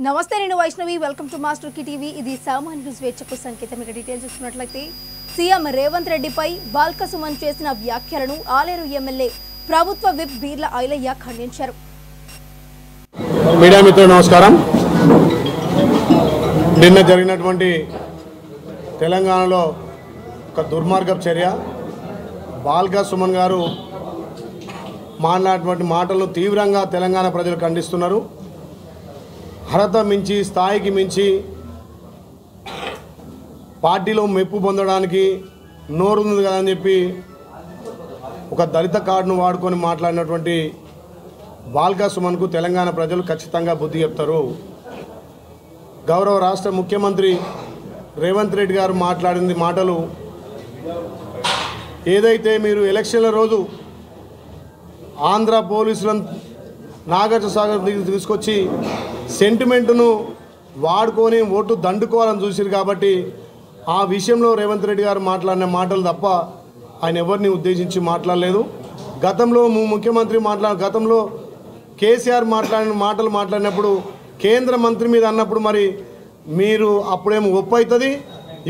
నమస్తే నేను Vaishnavi welcome to master కి టీవీ ఇది సామాన్య న్యూస్ వేచకు సంకేతం ఇక డీటెయిల్స్ చూస్తున్నట్లయితే సీఎం రేవంత్ రెడ్డిపై బాల్క సుమన్ చేసిన వ్యాఖ్యలను ఆలేరు ఎమ్మెల్యే ప్రభుత్వ విప్ బీర్ల ఐలయ్య ఖండించారు. మీడియా మిత్రులు నమస్కారం. నిన్న జరిగినటువంటి తెలంగాణలో ఒక దుర్మార్గపు చర్య బాల్క సుమన్ గారు మాట్లాడినటువంటి మాటలను తీవ్రంగా తెలంగాణ ప్రజలు ఖండిస్తున్నారు. అర్హత మించి స్థాయికి మించి పార్టీలో మెప్పు పొందడానికి నోరుంది కదని చెప్పి ఒక దళిత కార్డును వాడుకొని మాట్లాడినటువంటి బాల్క సుమన్కు తెలంగాణ ప్రజలు ఖచ్చితంగా బుద్ధి చెప్తారు. గౌరవ రాష్ట్ర ముఖ్యమంత్రి రేవంత్ రెడ్డి గారు మాట్లాడింది మాటలు ఏదైతే మీరు ఎలక్షన్ల రోజు ఆంధ్ర పోలీసులను నాగార్జున సాగర్ తీసుకొచ్చి సెంటిమెంటును వాడుకొని ఓటు దండుకోవాలని చూసిరు కాబట్టి ఆ విషయంలో రేవంత్ రెడ్డి గారు మాట్లాడిన మాటలు తప్ప ఆయన ఎవరిని ఉద్దేశించి మాట్లాడలేదు. గతంలో ముఖ్యమంత్రి గతంలో కేసీఆర్ మాట్లాడినప్పుడు కేంద్ర మంత్రి మీద అన్నప్పుడు మరి మీరు అప్పుడేమో ఒప్పు అవుతుంది,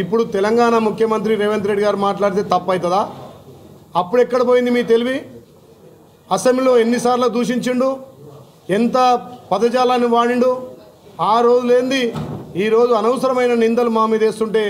ఇప్పుడు తెలంగాణ ముఖ్యమంత్రి రేవంత్ రెడ్డి గారు మాట్లాడితే తప్పు అవుతుందా? అప్పుడు ఎక్కడ పోయింది మీ తెలివి? అసెంబ్లీలో ఎన్నిసార్లు దూషించిండు, ఎంత పదజాలాన్ని వాడిండు. ఆ రోజు లేనిది ఈరోజు అనవసరమైన నిందలు మా మీద వేస్తుంటే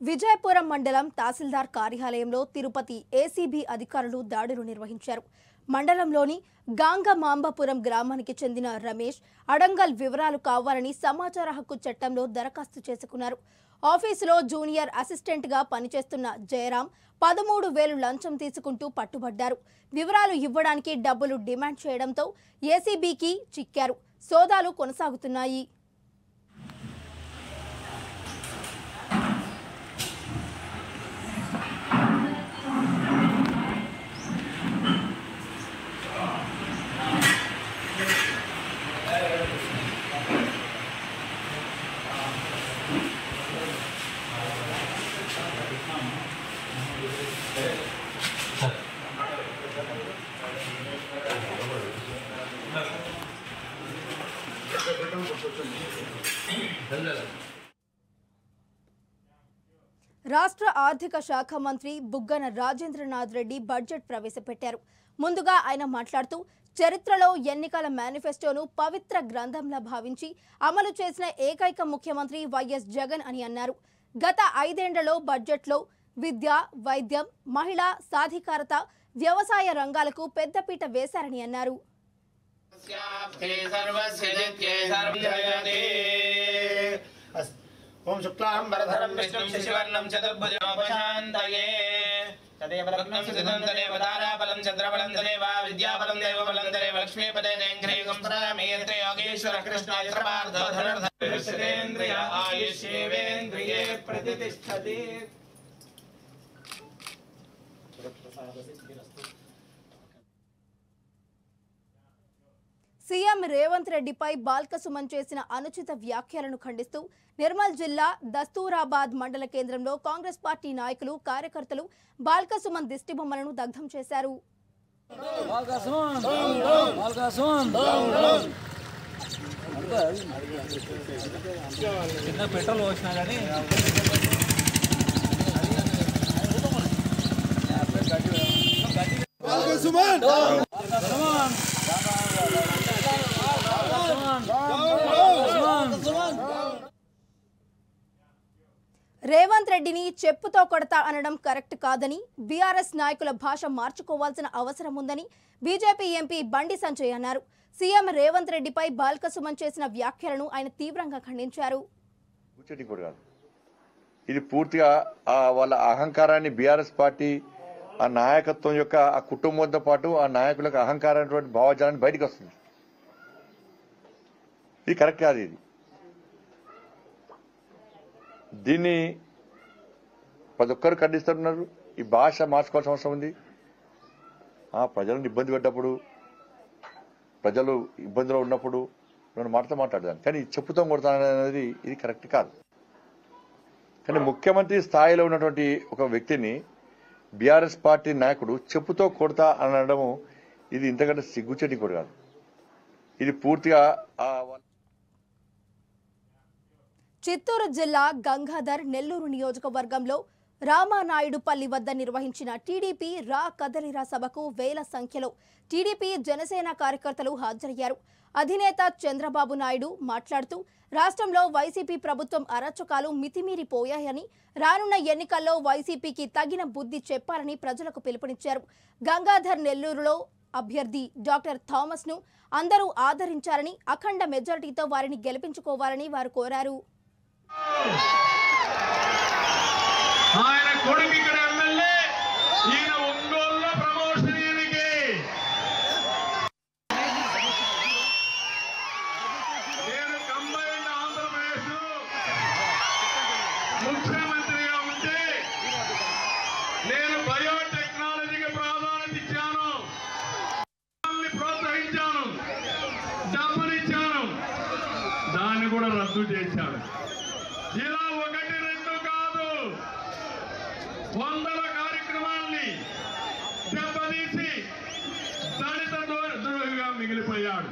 విజయపురం మండలం తహసీల్దార్ కార్యాలయంలో తిరుపతి ఏసీబీ అధికారులు దాడులు నిర్వహించారు. మండలంలోని గాంగమాంబపురం గ్రామానికి చెందిన రమేష్ అడంగల్ వివరాలు కావాలని సమాచార హక్కు చట్టంలో దరఖాస్తు చేసుకున్నారు. ఆఫీసులో జూనియర్ అసిస్టెంట్గా పనిచేస్తున్న జయరాం 13,000 లంచం తీసుకుంటూ పట్టుబడ్డారు. వివరాలు ఇవ్వడానికి డబ్బులు డిమాండ్ చేయడంతో ఏసీబీకి చిక్కారు. సోదాలు కొనసాగుతున్నాయి. రాష్ట్ర ఆర్థిక శాఖ మంత్రి బుగ్గన రాజేంద్రనాథ్ రెడ్డి బడ్జెట్ ప్రవేశపెట్టారు. ముందుగా ఆయన మాట్లాడుతూ చరిత్రలో ఎన్నికల మేనిఫెస్టోను పవిత్ర గ్రంథంలా భావించి అమలు చేసిన ఏకైక ముఖ్యమంత్రి వైఎస్ జగన్ అని అన్నారు. గత 5 ఏళ్లలో బడ్జెట్లో విద్య, వైద్యం, మహిళా సాధికారత, వ్యవసాయ రంగాలకు పెద్దపీట వేశారని అన్నారు. ఓం శుక్లాంబరధరం విష్ణుం శశివర్ణం చతుర్భుజోపశాంతయే తదేవ రత్నం సిద్ధం తదేవ తారాబలం చంద్రబలం తదేవ విద్యాబలం దేవబలం తదేవ లక్ష్మీపదే నేంద్రియగం పరమేంద్ర యోగేశ్వర కృష్ణాయ సర్వార్థ ధనుర్ధరేంద్రియ ఆయుష్యేవేంద్రియే ప్రతిష్ఠతి. సీఎం రేవంత్ రెడ్డిపై బాల్క సుమన్ చేసిన అనుచిత వ్యాఖ్యలను ఖండిస్తూ నిర్మల్ జిల్లా దస్తూరాబాద్ మండల కేంద్రంలో కాంగ్రెస్ పార్టీ నాయకులు, కార్యకర్తలు బాల్క సుమన్ దిష్టిబొమ్మలను దగ్ధం చేశారు. రేవంత్ రెడ్డిని చెప్పుతో కొడతా అనడం కరెక్ట్ కాదని, బీఆర్ఎస్ నాయకుల భాష మార్చుకోవాల్సిన అవసరం ఉందని బీజేపీ ఎంపీ బండి సంజయ్ అన్నారు. సీఎం రేవంత్ రెడ్డిపై బాల్క సుమన్ చేసిన వ్యాఖ్యలను ఆయన తీవ్రంగా ఖండించారు. ఇది పూర్తిగా వాళ్ళ అహంకారాన్ని బీఆర్ఎస్ పార్టీ ఆ నాయకత్వం యొక్క ఆ కుటుంబంతో పాటు ఆ నాయకులకు అహంకారమైనటువంటి భావజాలాన్ని బయటకు వస్తుంది. ఇది కరెక్ట్ కాదు. దీన్ని ప్రతి ఒక్కరు ఖండిస్తున్నారు. ఈ భాష మార్చుకోవాల్సిన అవసరం ఉంది. ప్రజలను ఇబ్బంది పెట్టినప్పుడు, ప్రజలు ఇబ్బందిలో ఉన్నప్పుడు నేను మాట్లాడదాను, కానీ చెప్పుతో కొడతాననేది ఇది కరెక్ట్ కాదు. కానీ ముఖ్యమంత్రి స్థాయిలో ఉన్నటువంటి ఒక వ్యక్తిని బీఆర్ఎస్ పార్టీ నాయకుడు చెప్పుతో కొడతా అనడము ఇది ఇంతకంటే సిగ్గుచేటి కూడా కాదు. ఇది పూర్తిగా చిత్తూరు జిల్లా గంగాధర్ నెల్లూరు నియోజకవర్గంలో రామానాయుడుపల్లి వద్ద నిర్వహించిన టీడీపీ రా కదలిరా సభకు వేల సంఖ్యలో టీడీపీ జనసేన కార్యకర్తలు హాజరయ్యారు. అధినేత చంద్రబాబు నాయుడు మాట్లాడుతూ రాష్ట్రంలో వైసీపీ ప్రభుత్వం అరాచకాలు మితిమీరిపోయాయని, రానున్న ఎన్నికల్లో వైసీపీకి తగిన బుద్ధి చెప్పాలని ప్రజలకు పిలుపునిచ్చారు. గంగాధర్ నెల్లూరులో అభ్యర్థి డాక్టర్ థామస్ ను అందరూ ఆదరించారని, అఖండ మెజారిటీతో వారిని గెలిపించుకోవాలని వారు కోరారు. ఆయన కొడుకు ఇక్కడ ఎమ్మెల్యే, ఈయన ఒంగోలులో ప్రమోషన్. ఈయనకి నేను కంబైన్డ్ ఆంధ్రప్రదేశ్ ముఖ్యమంత్రిగా ఉంటే నేను బయోటెక్నాలజీకి ప్రాధాన్యత ఇచ్చాను, ప్రోత్సహించాను, డబ్బునిచ్చాను, దాన్ని కూడా రద్దు చేశాను. ఇలా ఒకటి రెండు కాదు, వందల కార్యక్రమాల్ని దెబ్బతీసి దళిత ద్రోహిగా మిగిలిపోయాడు.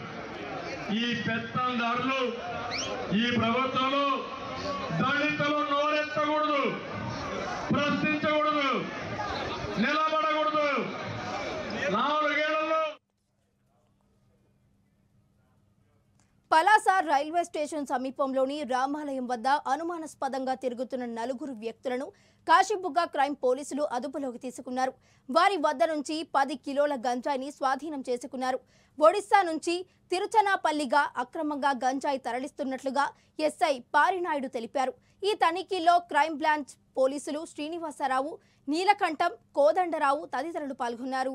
ఈ పెత్తందారులు ఈ ప్రభుత్వంలో దళితులు నోరెత్తకూడదు, ప్రశ్నించకూడదు, నిలబడకూడదు. 4 ఏళ్లలో పలాస రైల్వే స్టేషన్ సమీపంలోని రామాలయం వద్ద అనుమానాస్పదంగా తిరుగుతున్న 4 వ్యక్తులను కాశీబుగ్గ క్రైమ్ పోలీసులు అదుపులోకి తీసుకున్నారు. వారి వద్ద నుంచి 10 కిలోల గంజాయిని స్వాధీనం చేసుకున్నారు. ఒడిశా నుంచి తిరుచనాపల్లిగా అక్రమంగా గంజాయి తరలిస్తున్నట్లుగా ఎస్ఐ పారినాయుడు తెలిపారు. ఈ తనిఖీల్లో క్రైమ్ బ్రాంచ్ పోలీసులు శ్రీనివాసరావు, నీలకంఠం, కోదండరావు తదితరులు పాల్గొన్నారు.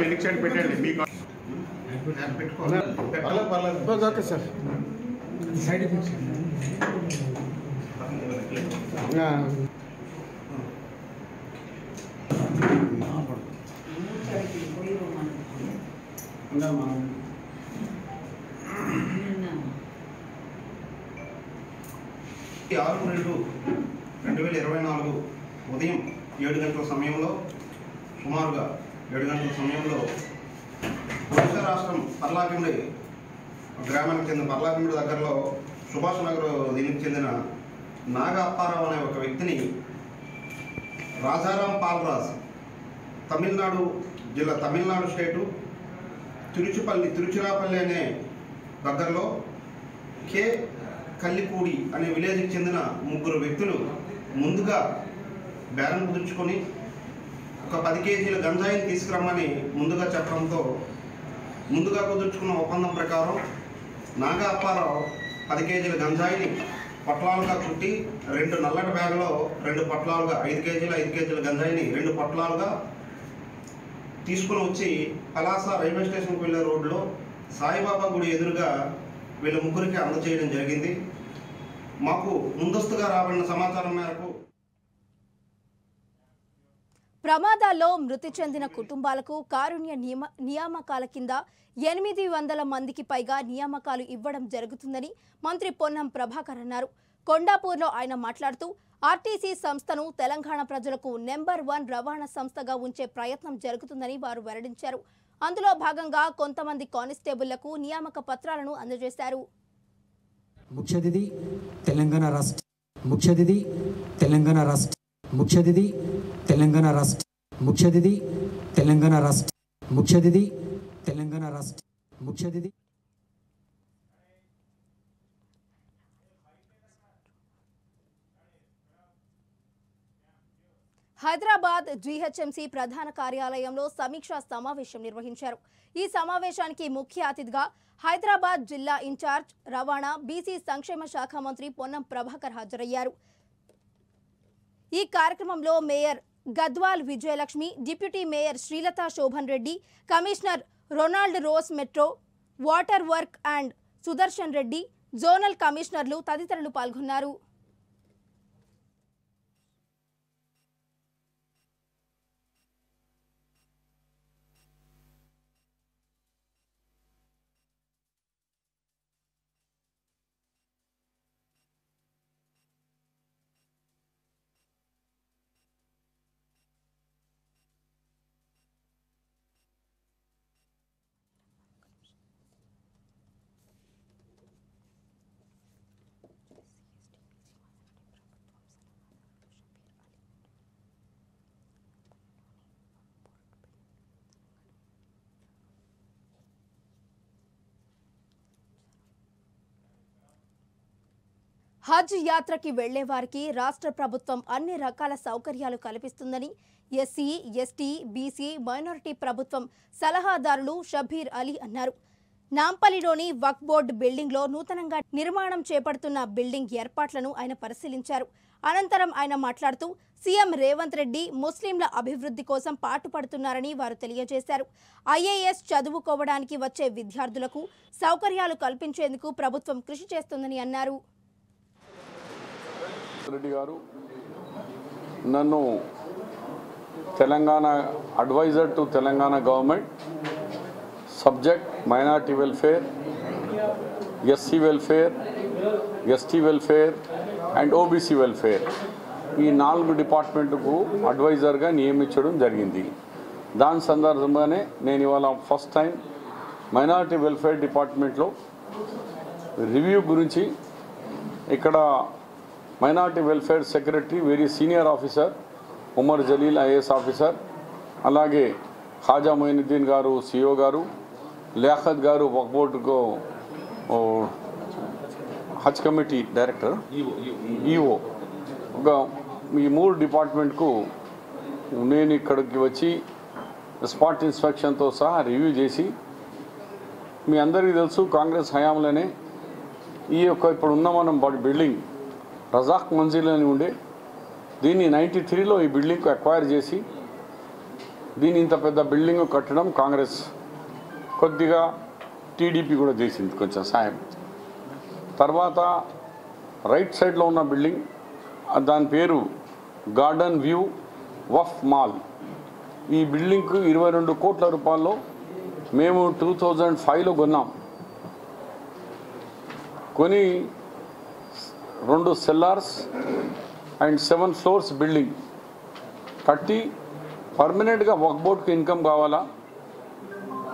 వెనక్కి సైడ్ పెట్టండి. మీకు ఓకే సార్. సైడ్ ఆరు 2024 ఉదయం 7 గంటల సమయంలో, సుమారుగా 7 గంటల సమయంలో ఒడిశా రాష్ట్రం పర్లాకిమిడి గ్రామానికి చెందిన పర్లాకిమిడి దగ్గరలో సుభాష్ నగర్ దీనికి చెందిన నాగా అప్పారావు అనే ఒక వ్యక్తిని రాజారాం పాల్రాజ్, తమిళనాడు జిల్లా, తమిళనాడు స్టేటు తిరుచిరాపల్లి అనే దగ్గరలో కే కల్లిపూడి అనే విలేజ్కి చెందిన 3 వ్యక్తులు ముందుగా బేరం కుదుర్చుకొని ఒక 10 కేజీల గంజాయిని తీసుకురమ్మని ముందుగా చెప్పడంతో ముందుగా కుదుర్చుకున్న ఒప్పందం ప్రకారం నాగా అప్పారావు 10 కేజీల గంజాయిని పొట్లాలుగా చుట్టి 2 నల్లటి బ్యాగులో 2 పొట్లాలుగా 5 కేజీల గంజాయిని 2 పొట్లాలుగా తీసుకుని వచ్చి పలాస రైల్వే స్టేషన్కి వెళ్ళే రోడ్లో సాయిబాబా గుడి ఎదురుగా వీళ్ళ 3కి అందజేయడం జరిగింది. మాకు ముందస్తుగా రాబడిన సమాచారం మేరకు ప్రమాదాల్లో మృతి చెందిన కుటుంబాలకు కారుణ్య నియామకాల కింద 800 మందికి పైగా నియామకాలు ఇవ్వడం జరుగుతుందని మంత్రి పొన్నం ప్రభాకర్ అన్నారు. కొండాపూర్లో ఆయన మాట్లాడుతూ ఆర్టీసీ సంస్థను తెలంగాణ ప్రజలకు నెంబర్ 1 రవాణా సంస్థగా ఉంచే ప్రయత్నం జరుగుతుందని వారు వెల్లడించారు. అందులో భాగంగా కొంతమంది కానిస్టేబుళ్లకు నియామక పత్రాలను అందజేశారు. ముఖ్య అతిథి తెలంగాణ రాష్ట్ర ముఖ్య అతిథి తెలంగాణ రాష్ట్ర ముఖ్య అతిథి తెలంగాణ రాష్ట్ర ముఖ్య అతిథి తెలంగాణ రాష్ట్ర ముఖ్య అతిథి తెలంగాణ రాష్ట్ర ముఖ్య అతిథి హైదరాబాద్ జీహెచ్ఎంసీ ప్రధాన కార్యాలయంలో సమీక్షా సమావేశం నిర్వహించారు. ఈ సమావేశానికి ముఖ్య అతిథిగా హైదరాబాద్ జిల్లా ఇన్ఛార్జ్ రవాణా, బీసీ సంక్షేమ శాఖ మంత్రి పొన్నం ప్రభాకర్ హాజరయ్యారు. ఈ కార్యక్రమంలో mayor Gadwal Vijayalakshmi, deputy mayor Srilatha Shobhan Reddy, commissioner Ronald Ross, metro water work and Sudarshan Reddy, zonal కమిషనర్లు తదితరులు పాల్గొన్నారు. హజ్ యాత్రకి వెళ్లే వారికి రాష్ట్ర ప్రభుత్వం అన్ని రకాల సౌకర్యాలు కల్పిస్తుందని ఎస్సీ, ఎస్టీ, బీసీ, మైనారిటీ ప్రభుత్వం సలహాదారులు షబీర్ అలీ అన్నారు. నాంపల్లిలోని వక్ఫ్ బోర్డు బిల్డింగ్లో నూతనంగా నిర్మాణం చేపడుతున్న బిల్డింగ్ ఏర్పాట్లను ఆయన పరిశీలించారు. అనంతరం ఆయన మాట్లాడుతూ సీఎం రేవంత్ రెడ్డి ముస్లింల అభివృద్ధి కోసం పాటుపడుతున్నారని వారు తెలియజేశారు. ఐఏఎస్ చదువుకోవడానికి వచ్చే విద్యార్థులకు సౌకర్యాలు కల్పించేందుకు ప్రభుత్వం కృషి చేస్తుందని అన్నారు. రెడ్డి గారు నన్ను Telangana advisor to Telangana government subject minority welfare, SC welfare, ST welfare and OBC welfare ఈ 4 డిపార్ట్మెంట్కు అడ్వైజర్గా నియమించడం జరిగింది. దాని సందర్భంగానే నేను ఇవాళ ఫస్ట్ టైం మైనారిటీ వెల్ఫేర్ డిపార్ట్మెంట్లో రివ్యూ గురించి ఇక్కడ minority welfare secretary very senior officer Umar Jalil IAS officer, అలాగే ఖాజా మొయినుద్దీన్ గారు సిఓ గారు, లియాఖత్ గారు వక్ఫ్ బోర్డుకు హజ్ కమిటీ డైరెక్టర్ ఈఓ, ఒక ఈ 3 డిపార్ట్మెంట్కు నేను ఇక్కడికి వచ్చి స్పాట్ ఇన్స్పెక్షన్తో సహా రివ్యూ చేసి, మీ అందరికీ తెలుసు కాంగ్రెస్ హయాంలోనే ఈ యొక్క ఇప్పుడు ఉన్న మనం బిల్డింగ్ రజాక్ మంజిల్ అని ఉండే, దీన్ని 93లో ఈ బిల్డింగ్కు అక్వైర్ చేసి దీన్ని ఇంత పెద్ద బిల్డింగ్ కట్టడం కాంగ్రెస్, కొద్దిగా టీడీపీ కూడా చేసింది కొంచెం సాయం. తర్వాత రైట్ సైడ్లో ఉన్న బిల్డింగ్ దాని పేరు గార్డెన్ వ్యూ వక్ఫ్ మాల్. ఈ బిల్డింగ్కు 22 కోట్ల రూపాయల్లో మేము 2005లో కొన్నాం. కొని 2 సెల్లార్స్ అండ్ 7 ఫ్లోర్స్ బిల్డింగ్ కట్టి పర్మనెంట్గా వక్ఫ్ బోర్డుకు ఇన్కమ్ కావాలా,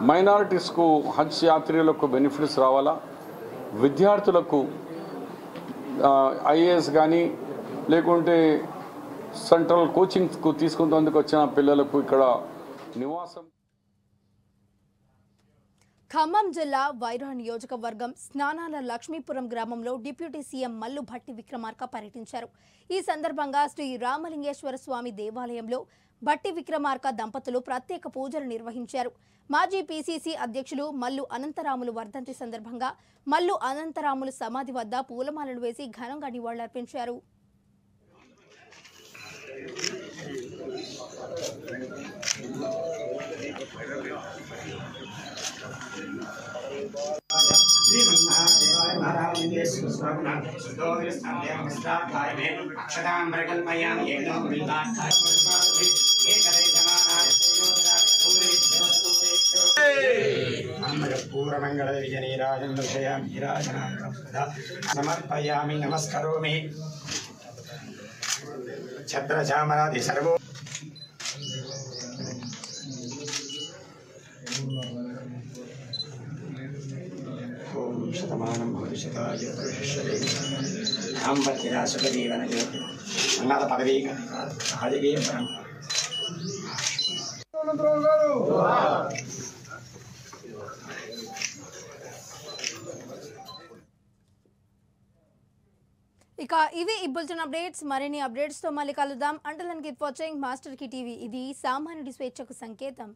మైనారిటీస్కు హజ్ యాత్రికులకు బెనిఫిట్స్ రావాలా, విద్యార్థులకు ఐఏఎస్ కానీ లేకుంటే సెంట్రల్ కోచింగ్కు తీసుకునేందుకు వచ్చిన పిల్లలకు ఇక్కడ నివాసం. ఖమ్మం జిల్లా వైరా నియోజకవర్గం స్నానాల లక్ష్మీపురం గ్రామంలో డిప్యూటీ సీఎం మల్లు భట్టి విక్రమార్క పర్యటించారు. ఈ సందర్భంగా శ్రీ రామలింగేశ్వర స్వామి దేవాలయంలో భట్టి విక్రమార్క దంపతులు ప్రత్యేక పూజలు నిర్వహించారు. మాజీ పీసీసీ అధ్యక్షులు మల్లు అనంతరాములు వర్ధంతి సందర్భంగా మల్లు అనంతరాములు సమాధి వద్ద పూలమాలలు వేసి ఘనంగా నివాళులర్పించారు. पूर्णमंगल विजनीराजन दर्शयामि समर्पयामि नमस्करोमि छत्रचामरादि सर्वो ओम शतमानं भवति शताय पुरुषश्री हम वचिरा सुखदेवन ज्योति अन्नाद पदवी राजकीय परंपरा ఇక ఇవి ఈ బులెటిన్ అప్డేట్స్. మరిన్ని అప్డేట్స్ తో మళ్ళీ కలుద్దాం. Until then keep watching master కి టీవీ. ఇది సామాన్యుడి స్వేచ్ఛకు సంకేతం.